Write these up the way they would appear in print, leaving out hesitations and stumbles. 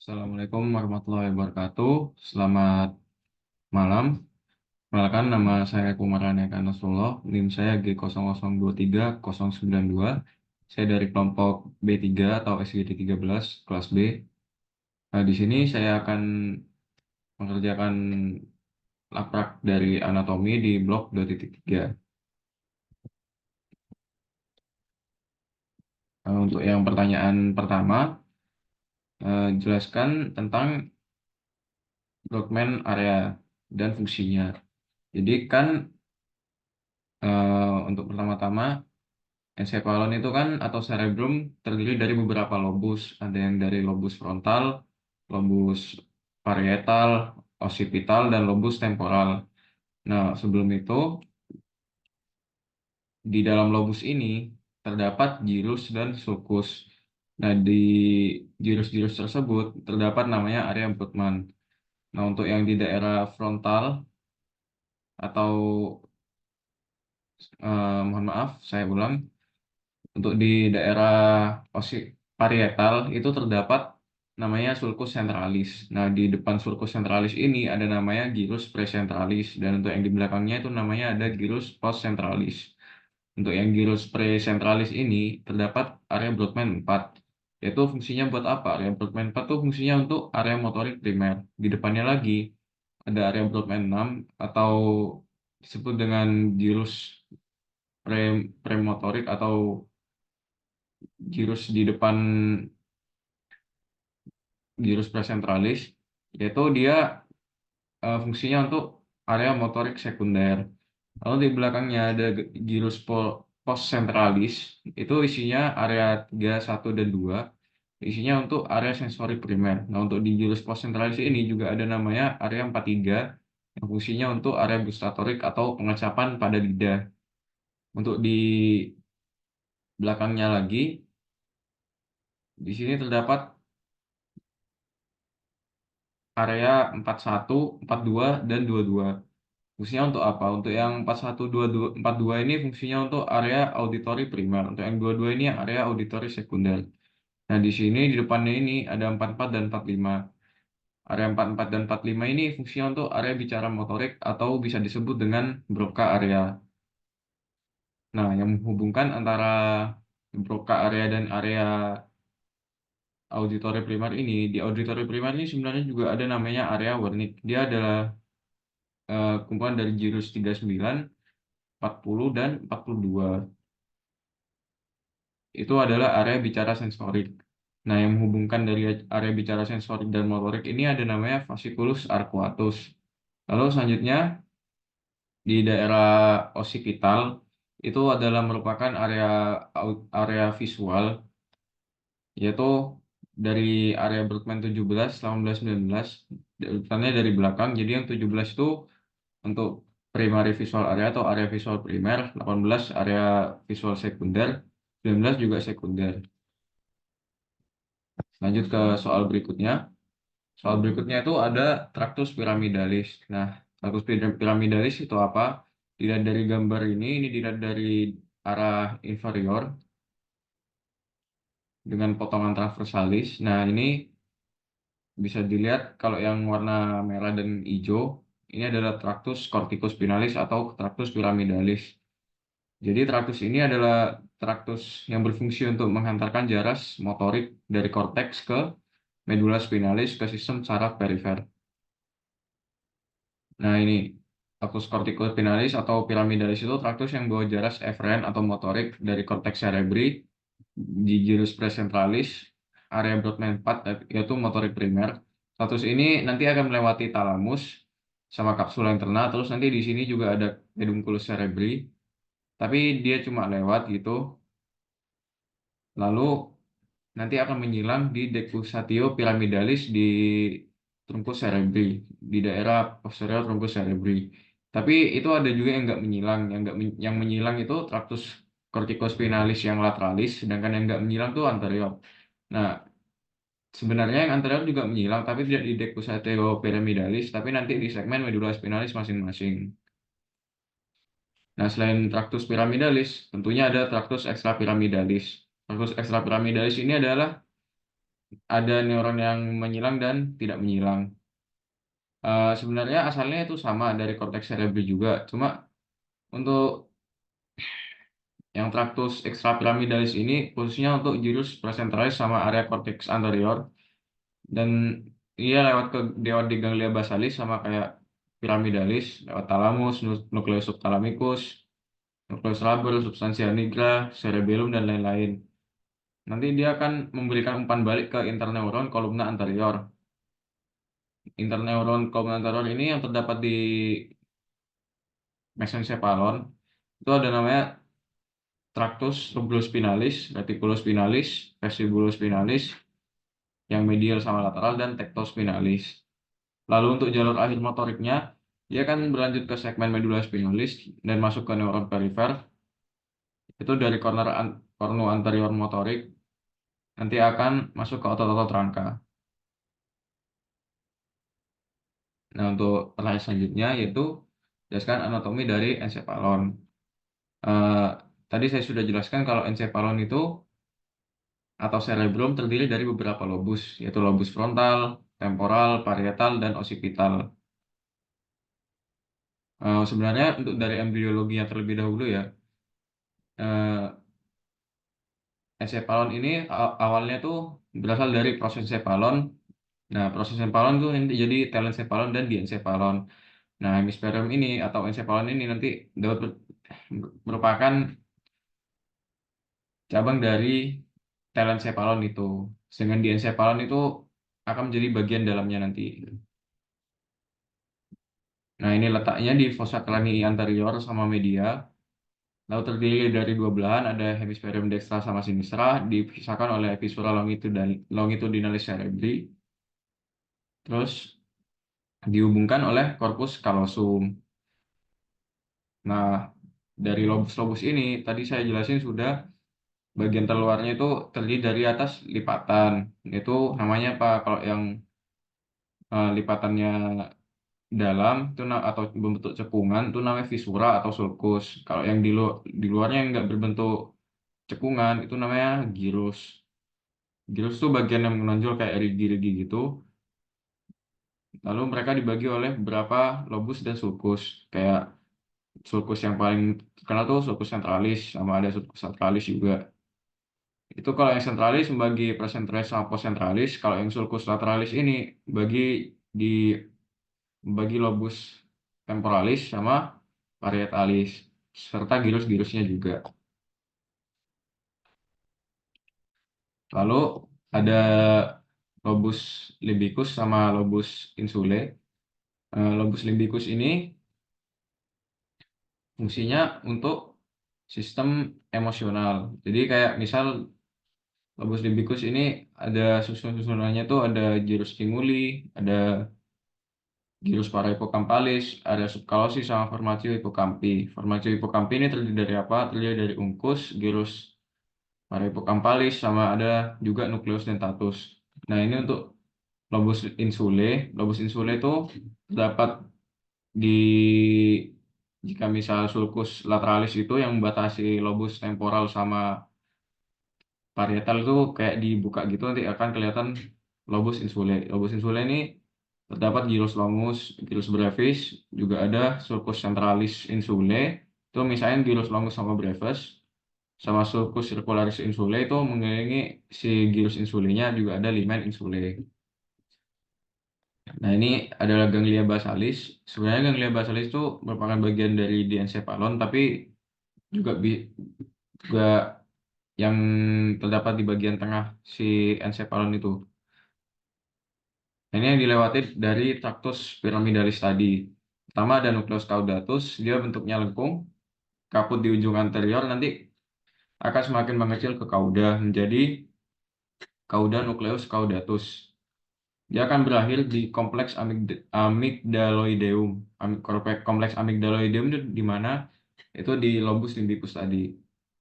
Assalamualaikum warahmatullahi wabarakatuh. Selamat malam. Perkenalkan, nama saya Kumarana Eka Nasrullah. NIM saya G0023-092. Saya dari kelompok B3 atau SGD 13 kelas B. Nah, di sini saya akan mengerjakan laprak dari anatomi di blok 2.3. Untuk yang pertanyaan pertama, jelaskan tentang Broadman area dan fungsinya. Jadi kan untuk pertama-tama encephalon itu kan atau cerebrum terdiri dari beberapa lobus. Ada yang dari lobus frontal, lobus parietal, occipital, dan lobus temporal. Nah, sebelum itu di dalam lobus ini terdapat gyrus dan sulcus. Nah, di gyrus-gyrus tersebut terdapat namanya area Brodmann. Nah, untuk yang di daerah frontal atau mohon maaf, saya ulang. Untuk di daerah parietal itu terdapat namanya sulcus centralis. Nah, di depan sulcus centralis ini ada namanya gyrus precentralis, dan untuk yang di belakangnya itu namanya ada gyrus postcentralis. Untuk yang gyrus precentralis ini terdapat area Brodmann 4. Yaitu fungsinya buat apa? Area Brodmann 4 itu fungsinya untuk area motorik primer. Di depannya lagi ada area Brodmann 6 atau disebut dengan gyrus premotorik atau gyrus di depan gyrus presentralis, yaitu dia fungsinya untuk area motorik sekunder. Lalu di belakangnya ada gyrus postcentralis, itu isinya area 3, 1, dan 2, isinya untuk area sensori primer. Nah, untuk di gyrus postcentralis ini juga ada namanya area 43, yang fungsinya untuk area gustatorik atau pengecapan pada lidah. Untuk di belakangnya lagi, di sini terdapat area 41, 42, dan 22. Fungsinya untuk apa? Untuk yang 41, 22, 42 ini fungsinya untuk area auditori primer. Untuk yang 22 ini area auditori sekunder. Nah, di sini di depannya ini ada 44 dan 45. Area 44 dan 45 ini fungsinya untuk area bicara motorik atau bisa disebut dengan Broca area. Nah, yang menghubungkan antara Broca area dan area auditori primer ini, di auditori primer ini sebenarnya juga ada namanya area Wernicke. Dia adalah kumpulan dari gyrus 39, 40, dan 42. Itu adalah area bicara sensorik. Nah, yang menghubungkan dari area bicara sensorik dan motorik ini ada namanya fasciculus arcuatus. Lalu selanjutnya di daerah occipital itu adalah merupakan area visual, yaitu dari area Brodmann 17, 18, 19, urutannya dari belakang. Jadi yang 17 itu untuk primary visual area atau area visual primer, 18 area visual sekunder, 19 juga sekunder. Lanjut ke soal berikutnya. Soal berikutnya itu ada tractus pyramidalis. Nah, tractus pyramidalis itu apa? Dilihat dari gambar ini dilihat dari arah inferior dengan potongan transversalis. Nah, ini bisa dilihat kalau yang warna merah dan hijau, ini adalah tractus corticospinalis atau tractus pyramidalis. Jadi traktus ini adalah traktus yang berfungsi untuk menghantarkan jaras motorik dari korteks ke medula spinalis ke sistem saraf perifer. Nah, ini traktus corticospinalis atau pyramidalis itu traktus yang bawa jaras eferen atau motorik dari korteks cerebri di gyrus precentralis, area Brodmann 4 yaitu motorik primer. Traktus ini nanti akan melewati talamus sama kapsula interna, terus nanti di sini juga ada pedunculus cerebri, tapi dia cuma lewat gitu. Lalu nanti akan menyilang di decussatio pyramidalis di truncus cerebri, di daerah posterior truncus cerebri. Tapi itu ada juga yang nggak menyilang, yang menyilang itu tractus corticospinalis yang lateralis, sedangkan yang nggak menyilang itu anterior. Nah, sebenarnya yang anterior juga menyilang, tapi tidak di decussatio pyramidalis, tapi nanti di segmen medula spinalis masing-masing. Nah, selain tractus pyramidalis, tentunya ada tractus extrapyramidalis. Tractus extrapyramidalis ini adalah ada neuron yang menyilang dan tidak menyilang. Sebenarnya asalnya itu sama dari korteks cerebri juga, cuma untuk yang traktus ekstrapiramidalis ini khususnya untuk gyrus presentalis sama area korteks anterior, dan ia lewat di ganglia basalis sama kayak piramidalis lewat talamus, nukleus subthalamikus, nukleus labor, substansia nigra, cerebellum dan lain-lain. Nanti dia akan memberikan umpan balik ke interneuron kolumna anterior. Interneuron kolumna anterior ini yang terdapat di mesencephalon itu ada namanya tractus subluspinalis, reticulospinalis, vestibulospinalis yang medial sama lateral, dan tectospinalis. Lalu untuk jalur akhir motoriknya, dia akan berlanjut ke segmen medula spinalis dan masuk ke neuron perifer. Itu dari cornu anterior motorik nanti akan masuk ke otot-otot rangka. Nah, untuk pertanyaan selanjutnya yaitu jelaskan anatomi dari ensephalon. Eh, Tadi saya sudah jelaskan kalau ensephalon itu atau cerebrum terdiri dari beberapa lobus, yaitu lobus frontal, temporal, parietal, dan occipital. Sebenarnya untuk dari embriologinya terlebih dahulu ya, eh, ensephalon ini awalnya tuh berasal dari prosencephalon. Nah, prosencephalon tuh nanti jadi telencephalon dan diencephalon. Nah, hemispherium ini atau ensephalon ini nanti dapat merupakan cabang dari telencephalon itu. Sedangkan diencephalon itu akan menjadi bagian dalamnya nanti. Nah, ini letaknya di fossa cranii anterior sama media. Lalu terdiri dari dua belahan, ada hemisferium dextra sama sinistra, dipisahkan oleh episura longitudinalis cerebri. Terus dihubungkan oleh corpus callosum. Nah, dari lobus-lobus ini tadi saya jelasin sudah, bagian terluarnya itu terdiri dari atas lipatan. Itu namanya apa? Kalau yang lipatannya dalam itu atau berbentuk cekungan itu namanya visura atau sulcus. Kalau yang di luarnya yang nggak berbentuk cekungan itu namanya gyrus. Gyrus itu bagian yang menonjol kayak rigi-rigi gitu. Lalu mereka dibagi oleh beberapa lobus dan sulcus. Kayak sulcus yang paling terkenal tuh sulcus centralis, sama ada sulcus lateralis juga. Itu kalau yang centralis membagi presentalis sama postcentralis. Kalau yang sulcus lateralis ini bagi di bagi lobus temporalis sama parietalis serta gyrus-gyrusnya juga. Lalu ada lobus limbicus sama lobus insulae. Lobus limbicus ini fungsinya untuk sistem emosional. Jadi kayak misal lobus limbicus ini ada susunannya tuh ada gyrus stimuli, ada gyrus parahipokampalis, ada subkalosis sama formatio hippocampii. Formatio hippocampii ini terdiri dari apa? Terdiri dari ungkus, gyrus parahipokampalis, sama ada juga nukleus dentatus. Nah, ini untuk lobus insulae. Lobus insulae itu dapat di jika misal sulcus lateralis itu yang membatasi lobus temporal sama parietal itu kayak dibuka gitu, nanti akan kelihatan lobus insulae. Lobus insulae ini terdapat gyrus longus, gyrus brevis, juga ada sulcus centralis insulae. Itu misalnya gyrus longus sama brevis, sama sulcus circularis insulae itu mengelilingi si gyrus insulenya, juga ada limen insulae. Nah, ini adalah ganglia basalis. Sebenarnya ganglia basalis itu merupakan bagian dari diencephalon, tapi juga juga yang terdapat di bagian tengah si encephalon itu. Ini yang dilewati dari tractus piramidalis tadi. Pertama ada nucleus caudatus, dia bentuknya lengkung, kaput di ujung anterior, nanti akan semakin mengecil ke cauda menjadi cauda nucleus caudatus. Dia akan berakhir di kompleks amygdaloideum. Kompleks amygdaloideum itu di mana? Itu di lobus limbicus tadi.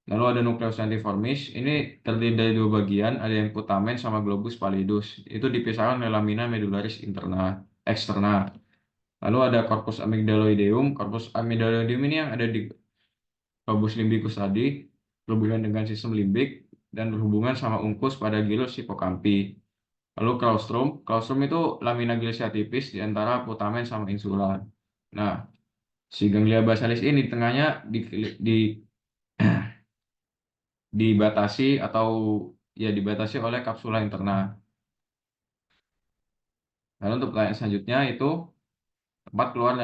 Lalu ada nucleus lentiformis. Ini terdiri dari dua bagian, ada yang putamen sama globus pallidus. Itu dipisahkan oleh lamina medullaris eksterna. Lalu ada corpus amygdaloideum. Corpus amygdaloideum ini yang ada di lobus limbicus tadi, berhubungan dengan sistem limbik dan berhubungan sama ungkus pada gyrus hipokampi. Lalu claustrum itu lamina glia tipis di antara putamen sama insula. Nah, si ganglia basalis ini di tengahnya di dibatasi atau ya dibatasi oleh kapsula interna. Lalu untuk pertanyaan selanjutnya itu tempat keluar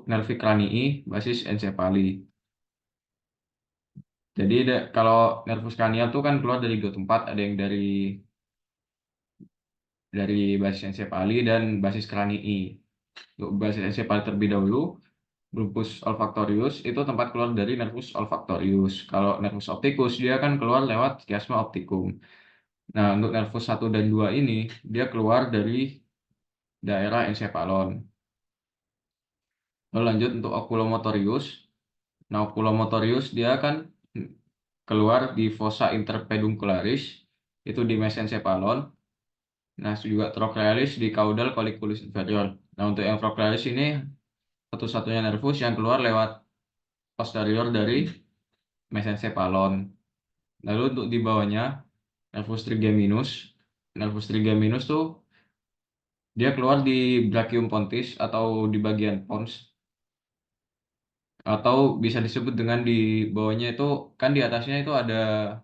nervi cranii basis ensefali. Jadi kalau nervus cranial itu kan keluar dari dua tempat, ada yang dari basis ensefali dan basis cranii. Untuk basis ensefali terlebih dahulu, bulbus olfactorius itu tempat keluar dari nervus olfactorius. Kalau nervus opticus dia kan keluar lewat chiasma opticum. Nah, untuk nervus 1 dan 2 ini dia keluar dari daerah ensephalon. Lalu lanjut untuk oculomotorius. Nah, oculomotorius dia kan keluar di fossa interpeduncularis itu di mesencephalon. Nah, juga trochlearis di caudal colliculus inferior. Nah, untuk yang trochlearis ini satu-satunya nervus yang keluar lewat posterior dari mesencephalon. Lalu untuk di bawahnya nervus trigeminus. Nervus trigeminus tuh dia keluar di brachium pontis atau di bagian pons, atau bisa disebut dengan di bawahnya itu kan di atasnya itu ada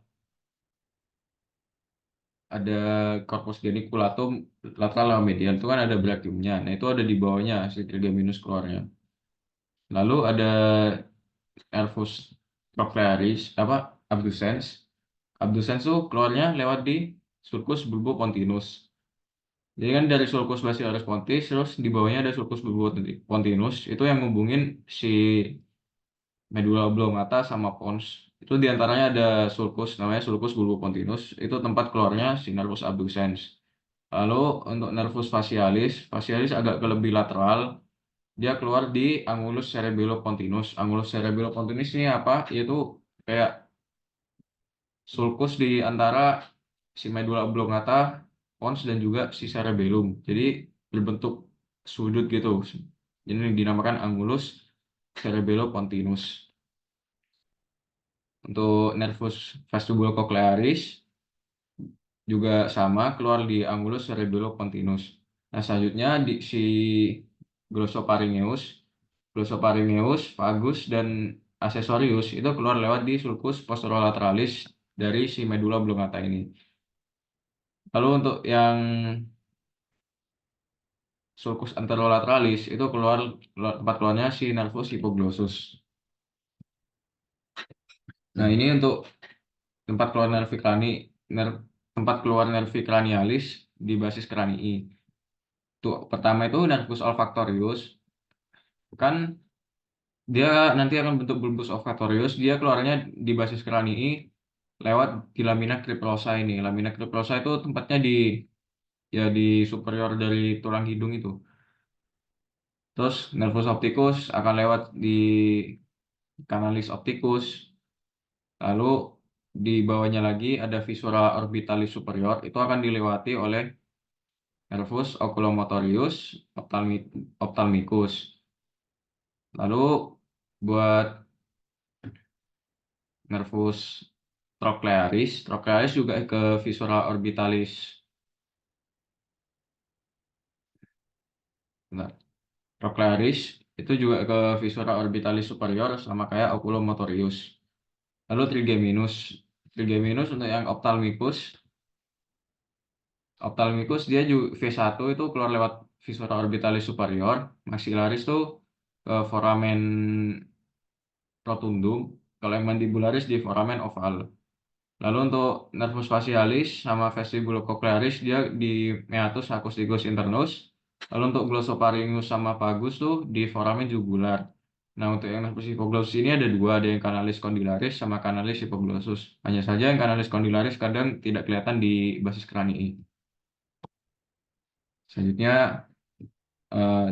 corpus geniculatum lateral sama medial itu kan ada brachiumnya. Nah, itu ada di bawahnya si trigeminus keluarnya. Lalu ada nervus trochlearis apa abducens. Abducens tuh keluarnya lewat di sulcus bulbopontinus. Jadi kan dari sulcus basilaris pontis terus di bawahnya ada sulcus bulbopontinus itu yang ngubungin si medula oblongata sama pons. Itu diantaranya ada sulcus namanya sulcus bulbopontinus itu tempat keluarnya si nervus abducens. Lalu untuk nervus facialis, facialis agak ke lebih lateral, dia keluar di angulus cerebellopontinus. Angulus cerebellopontinus ini apa? Yaitu kayak sulcus di antara si medulla oblongata, pons dan juga si cerebellum. Jadi berbentuk sudut gitu. Ini dinamakan angulus cerebellopontinus. Untuk nervus vestibulocochlearis juga sama keluar di angulus cerebellopontinus. Nah, selanjutnya di si glossopharyngeus, vagus dan accessorius itu keluar lewat di sulcus posterolaterales dari si medula oblongata ini. Lalu untuk yang sulcus anterolateralis itu tempat keluarnya si nervus hypoglossus. Nah, ini untuk tempat keluar tempat keluar nervi cranialis di basis cranii. Tuh, pertama itu nervus olfactorius kan dia nanti akan bentuk bulbus olfactorius, dia keluarnya di basis cranii lewat di lamina criprosa ini. Lamina criprosa itu tempatnya di superior dari tulang hidung itu. Terus nervus opticus akan lewat di canalis opticus. Lalu di bawahnya lagi ada viscera orbitalis superior itu akan dilewati oleh nervus oculomotorius ophthalmicus. Lalu buat nervus trochlearis juga ke viscera orbitalis. Bentar. Trochlearis itu juga ke viscera orbitalis superior sama kayak oculomotorius. Lalu trigeminus untuk yang ophthalmicus dia juga V1 itu keluar lewat viscera orbitalis superior, maxillaris tuh ke foramen rotundum, kalau yang mandibularis di foramen oval. Lalu untuk nervus facialis sama vestibulocochlearis dia di meatus acousticus internus. Lalu untuk glossopharyngeus sama vagus tuh di foramen jugular. Nah, untuk yang nervus hipoglossus ini ada dua, ada yang canalis condylaris sama canalis hipoglossus. Hanya saja yang canalis condylaris kadang tidak kelihatan di basis cranii. Selanjutnya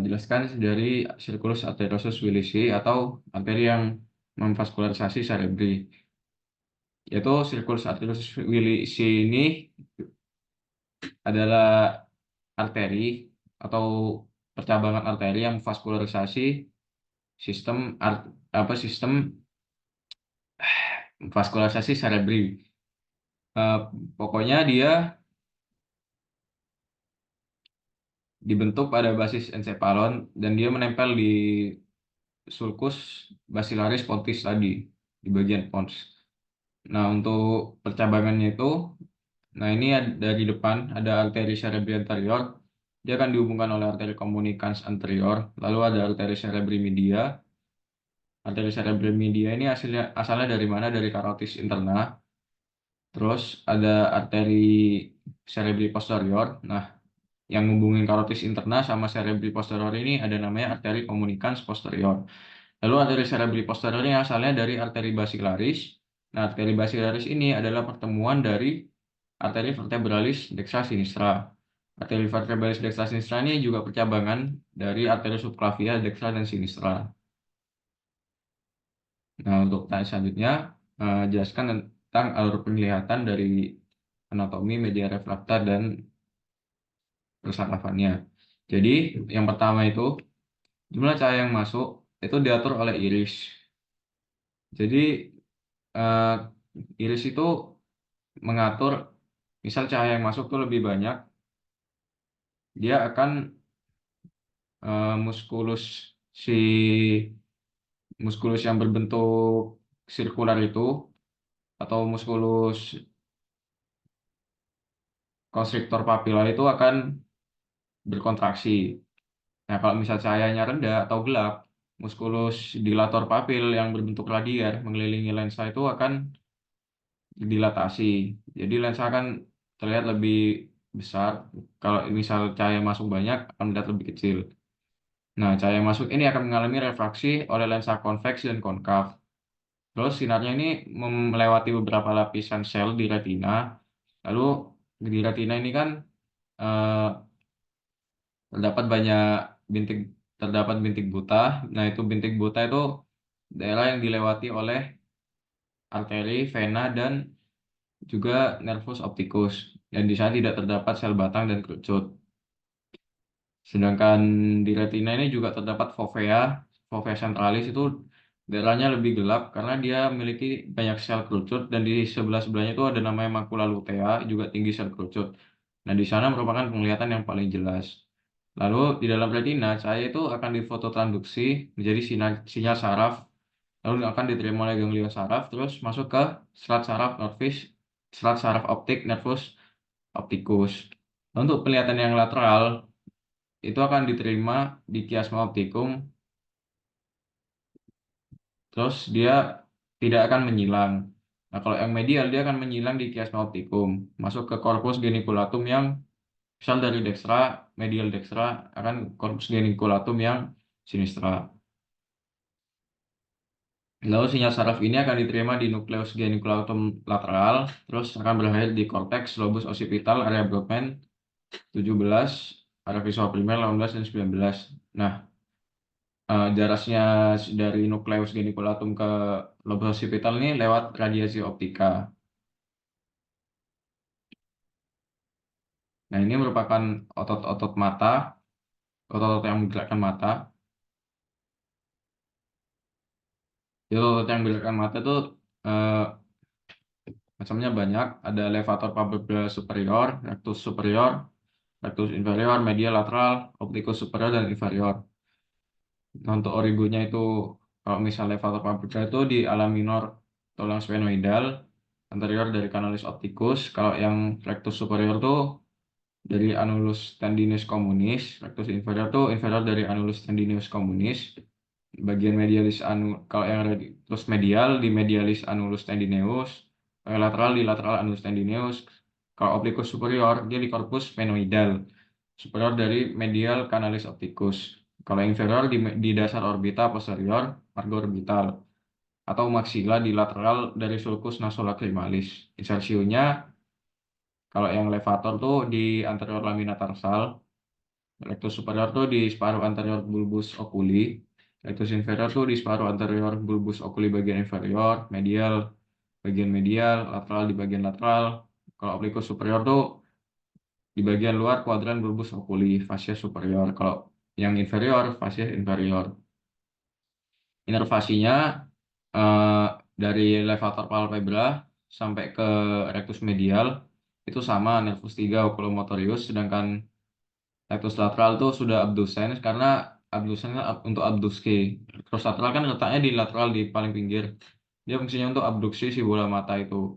jelaskan dari circulus arteriosus Willisi atau arteri yang memvaskularisasi cerebri. Yaitu circulus arteriosus Willisi ini adalah arteri atau percabangan arteri yang vaskularisasi sistem sistem vaskularisasi cerebri. Eh, Pokoknya dia dibentuk pada basis encephalon dan dia menempel di sulcus basilaris pontis tadi di bagian pons. Nah, untuk percabangannya itu, nah ini dari depan ada arteri cerebri anterior, dia akan dihubungkan oleh arteri communicans anterior, lalu ada arteri cerebri media. Arteri cerebri media ini asalnya dari mana? Dari carotis interna. Terus ada arteri cerebri posterior. Nah, yang hubungin carotis interna sama cerebri posterior ini ada namanya arteri communicans posterior. Lalu arteri cerebri posterior ini asalnya dari arteri basilaris. Nah, arteri basilaris ini adalah pertemuan dari arteri vertebralis dextra sinistra. Arteri vertebralis dextra sinistra ini juga percabangan dari arteri subclavian dextra dan sinistra. Nah, untuk tanya selanjutnya, jelaskan tentang alur penglihatan dari anatomi media refrakta dan persarafannya. Jadi, yang pertama itu, jumlah cahaya yang masuk itu diatur oleh iris. Jadi, eh, iris itu mengatur, misal cahaya yang masuk itu lebih banyak, dia akan muskulus si muskulus yang berbentuk sirkular itu atau muskulus konstriktor papila itu akan berkontraksi. Nah, kalau misal cahayanya rendah atau gelap, muskulus dilator papil yang berbentuk radial mengelilingi lensa itu akan dilatasi. Jadi lensa akan terlihat lebih besar. Kalau misal cahaya masuk banyak, akan terlihat lebih kecil. Nah, cahaya masuk ini akan mengalami refraksi oleh lensa konveks dan konkav. Terus sinarnya ini melewati beberapa lapisan sel di retina. Lalu di retina ini kan eh, terdapat banyak bintik terdapat bintik buta. Nah, itu bintik buta itu daerah yang dilewati oleh arteri, vena, dan juga nervus opticus. Dan di sana tidak terdapat sel batang dan kerucut. Sedangkan di retina ini juga terdapat fovea. Fovea centralis itu daerahnya lebih gelap karena dia memiliki banyak sel kerucut dan di sebelah-sebelahnya itu ada namanya makula lutea, juga tinggi sel kerucut. Nah, di sana merupakan penglihatan yang paling jelas. Lalu di dalam retina, cahaya itu akan difototransduksi menjadi sinyal saraf, lalu akan diterima oleh ganglion saraf, terus masuk ke serat saraf nervis, serat saraf optik nervus opticus. Untuk penglihatan yang lateral, itu akan diterima di kiasma optikum, terus dia tidak akan menyilang. Nah, kalau yang medial, dia akan menyilang di kiasma optikum, masuk ke corpus geniculatum yang misal dari dextra, medial dextra, akan corpus geniculatum yang sinistra. Lalu sinyal saraf ini akan diterima di nukleus geniculatum lateral, terus akan berakhir di korteks, lobus occipital, area Broadband 17, area visual primer 18 dan 19. Nah, jaraknya dari nukleus geniculatum ke lobus occipital ini lewat radiasi optika. Nah, ini merupakan otot-otot mata, otot-otot yang menggerakkan mata. Jadi otot yang menggerakkan mata itu eh, macamnya banyak. Ada levator palpebral superior, rectus superior, rectus inferior, medial lateral, opticus superior, dan inferior. Nah, untuk origonya itu, kalau misalnya levator palpebral itu di ala minor tulang sphenoidal, anterior dari canalis opticus. Kalau yang rectus superior itu dari annulus tendinus communis, rectus inferior itu inferior dari annulus tendinus communis. Bagian medialis kalau yang terus medial di medialis annulus tendineus, kalau yang lateral di lateral annulus tendineus. Kalau opticus superior dia di corpus sphenoidal, superior dari medial canalis opticus. Kalau yang inferior di dasar orbita posterior margo orbital, atau maxilla di lateral dari sulcus nasolacrimalis. Insersionya kalau yang levator tuh di anterior lamina tarsal, rectus superior tuh di separuh anterior bulbus oculi, rectus inferior tuh di separuh anterior bulbus oculi bagian inferior, medial bagian medial, lateral di bagian lateral. Kalau obliquus superior tuh di bagian luar kuadran bulbus oculi, fascia superior. Kalau yang inferior, fascia inferior. Inervasinya eh, dari levator palpebra sampai ke rectus medial itu sama nervus 3 oculomotorius, sedangkan Rectus lateral tuh sudah abducens karena abducens kan untuk abduksi. Rectus lateral kan letaknya di lateral di paling pinggir. Dia fungsinya untuk abduksi si bola mata itu.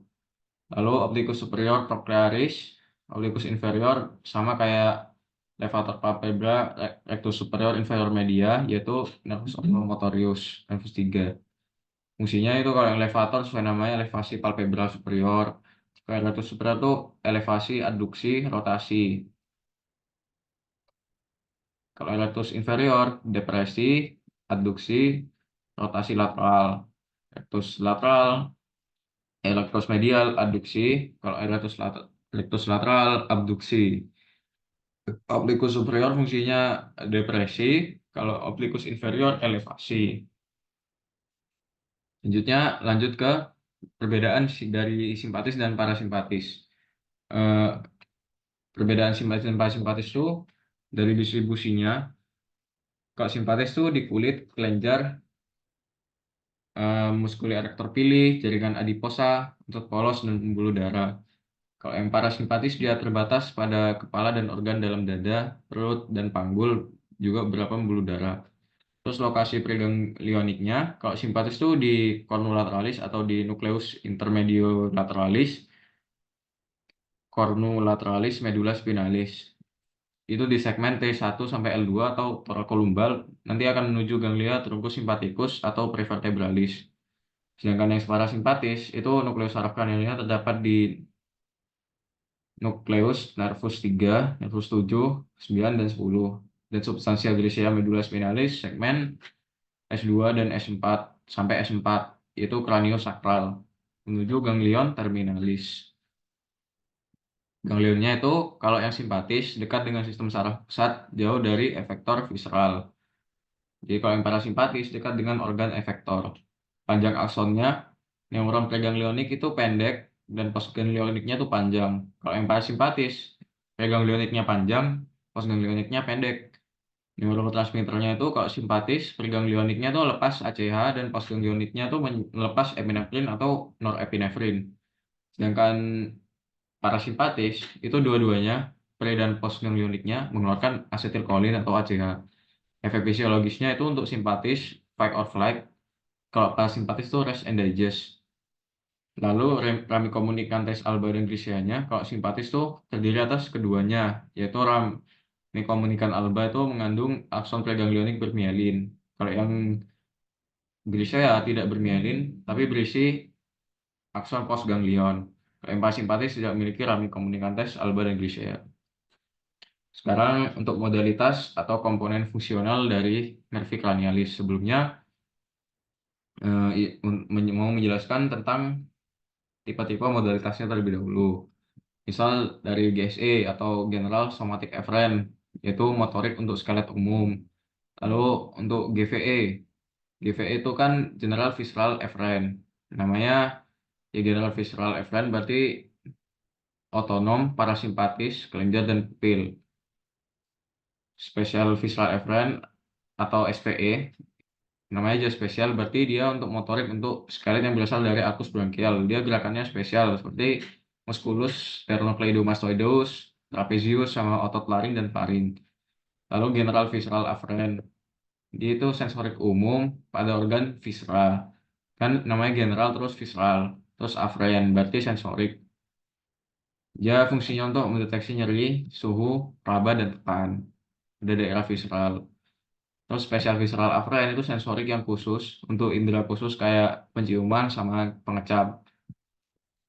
Lalu obliquus superior trochlearis, obliquus inferior sama kayak levator palpebra, rectus superior inferior media, yaitu nervus oculomotorius, nervus 3. Fungsinya itu kalau yang levator sesuai namanya elevasi palpebra superior. Kalau rectus superior itu elevasi, adduksi, rotasi. Kalau rectus inferior, depresi, adduksi, rotasi lateral. Rectus lateral, rectus medial, adduksi. Kalau rectus lateral, abduksi. Obliquus superior fungsinya depresi, kalau obliquus inferior elevasi. Selanjutnya lanjut ke perbedaan dari simpatis dan parasimpatis. Eh, Perbedaan simpatis dan parasimpatis itu dari distribusinya. Kalau simpatis itu di kulit, kelenjar, muskuli erektor pilih, jaringan adiposa, otot polos, dan pembuluh darah. Kalau yang parasimpatis dia terbatas pada kepala dan organ dalam dada, perut, dan panggul, juga beberapa pembuluh darah. Terus lokasi preganglioniknya, kalau simpatis itu di cornulateralis atau di nucleus intermediolateraliscornulateralis medulla spinalis. Itu di segmen T1 sampai L2 atau thoracolumbar, nanti akan menuju ganglia trunkus simpaticus atau prevertebralis. Sedangkan yang parasimpatis itu nukleus saraf kranialnya terdapat di nukleus nervus 3, nervus 7, 9, dan 10. Dan substansia grisea medulla spinalis segmen S2 dan S4 sampai S4 yaitu kraniosakral menuju ganglion terminalis. Ganglionnya itu kalau yang simpatis dekat dengan sistem saraf pusat, jauh dari efektor visceral. Jadi kalau yang parasimpatis dekat dengan organ efektor. Panjang aksonnya, neuron preganglionik itu pendek dan postganglioniknya itu panjang. Kalau yang parasimpatis, preganglioniknya panjang, postganglioniknya pendek. Neurotransmitternya itu kalau simpatis, preganglioniknya itu lepas ACH dan postganglioniknya itu melepas epinefrin atau norepinefrin. Sedangkan parasimpatis itu dua-duanya pre dan postganglioniknya mengeluarkan asetilkolin atau ACH. Efek fisiologisnya itu untuk simpatis fight or flight, kalau parasimpatis itu rest and digest. Lalu rami communicantes alba dan griseanya, kalau simpatis itu terdiri atas keduanya, yaitu rami communicans alba itu mengandung akson preganglionik bermielin. Kalau yang grisea tidak bermielin, tapi berisi akson postganglion. Kalau yang parasimpatis tidak memiliki rami communicantes alba dan grisea. Sekarang untuk modalitas atau komponen fungsional dari nervi cranialis. Sebelumnya mau menjelaskan tentang tipe-tipe modalitasnya terlebih dahulu. Misal dari GSE atau General Somatic Efferent, yaitu motorik untuk skelet umum. Lalu untuk GVE, GVE itu kan General Visceral Efferent. Namanya ya General Visceral Efferent berarti otonom, parasimpatis, kelenjar, dan pupil. Special Visceral Efferent atau SVE, namanya aja spesial, berarti dia untuk motorik untuk skelet yang berasal dari arcus branchial. Dia gerakannya spesial seperti musculus sternocleidomastoideus, trapezius, sama otot laring dan faring. Lalu general visceral afferent, dia itu sensorik umum pada organ viscera. Kan namanya general terus visceral, terus afferent berarti sensorik. Dia fungsinya untuk mendeteksi nyeri, suhu, raba, dan tekan pada daerah visceral. Terus spesial visceral afferent itu sensorik yang khusus untuk indera khusus kayak penciuman sama pengecap.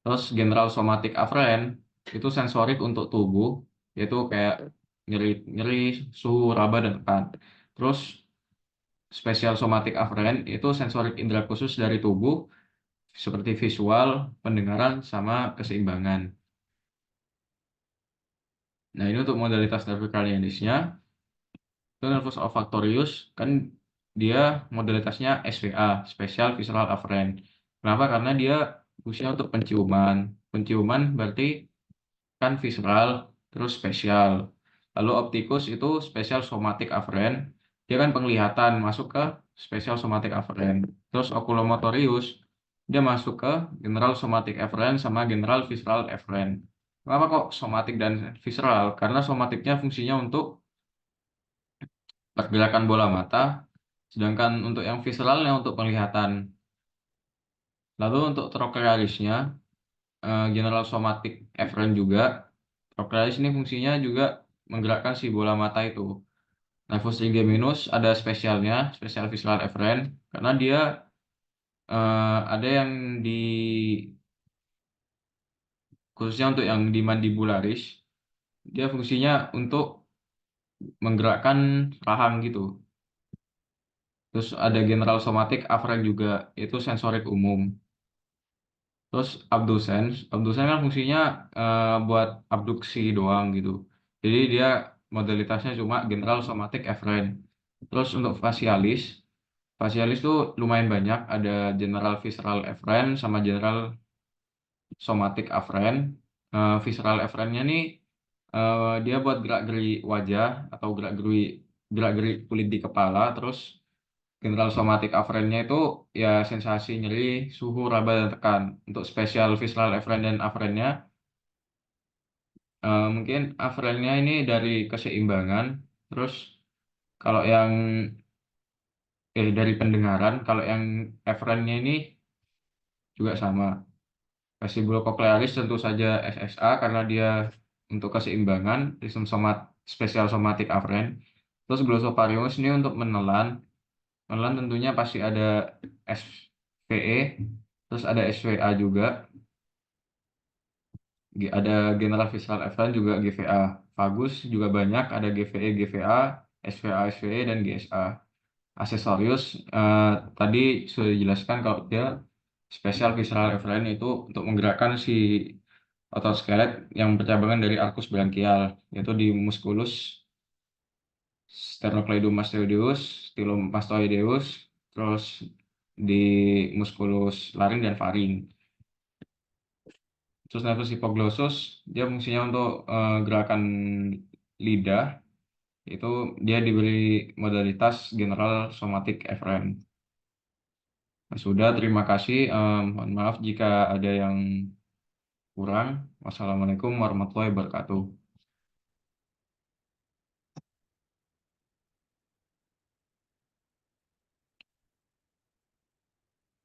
Terus general somatic afferent itu sensorik untuk tubuh, yaitu kayak nyeri, nyeri, suhu, raba, dan tekan. Terus spesial somatic afferent itu sensorik indera khusus dari tubuh seperti visual, pendengaran, sama keseimbangan. Nah ini untuk modalitas nervi cranialisnya. Itu nervus olfactorius kan dia modalitasnya SVA, Special Visceral Afferent. Kenapa? Karena dia fungsinya untuk penciuman. Penciuman berarti kan visceral terus spesial. Lalu optikus itu Special Somatic Afferent. Dia kan penglihatan masuk ke Special Somatic Afferent. Terus oculomotorius dia masuk ke General Somatic Afferent sama General Visceral Afferent. Kenapa kok somatik dan visceral? Karena somatiknya fungsinya untuk pergerakan bola mata, sedangkan untuk yang visceralnya untuk penglihatan. Lalu untuk trochlearisnya, general somatic efferent juga. Trochlearis ini fungsinya juga menggerakkan si bola mata itu. Nervus trigeminus ada spesialnya, spesial visceral efferent, karena dia ada yang di khususnya untuk yang di mandibularis, dia fungsinya untuk menggerakkan rahang gitu. Terus ada general somatic afferent juga, itu sensorik umum. Terus abducens, abducens kan fungsinya buat abduksi doang gitu. Jadi dia modalitasnya cuma general somatic efferent. Terus untuk facialis, facialis tuh lumayan banyak, ada general visceral efferent sama general somatic afferent. Visceral efferentnya nih dia buat gerak-geri wajah atau gerak-geri kulit di kepala. Terus general somatic afferentnya itu ya sensasi nyeri, suhu, raba, dan tekan. Untuk spesial visceral efferent dan afferentnya, mungkin afferentnya ini dari keseimbangan. Terus kalau yang dari pendengaran, kalau yang efferentnya ini juga sama. Vestibulocochlearis tentu saja SSA karena dia untuk keseimbangan, sistem spesial somatic afferent. Terus glossopharyngeus ini untuk menelan. Menelan tentunya pasti ada SVE, terus ada SVA juga, ada general visceral efferent juga GVA. Vagus juga banyak, ada GVE, GVA, SVA, SVE, dan GSA. Accessorius tadi sudah dijelaskan kalau dia spesial visceral efferent itu untuk menggerakkan si otot skelet yang bercabangan dari arcus branchial, yaitu di musculus sternocleidomastoideus, stylomastoideus, terus di musculus laring dan faring. Terus nervus hypoglossus dia fungsinya untuk gerakan lidah, itu dia diberi modalitas general somatic efferent. Nah, sudah, terima kasih. Mohon maaf jika ada yang kurang. Wassalamualaikum warahmatullahi wabarakatuh.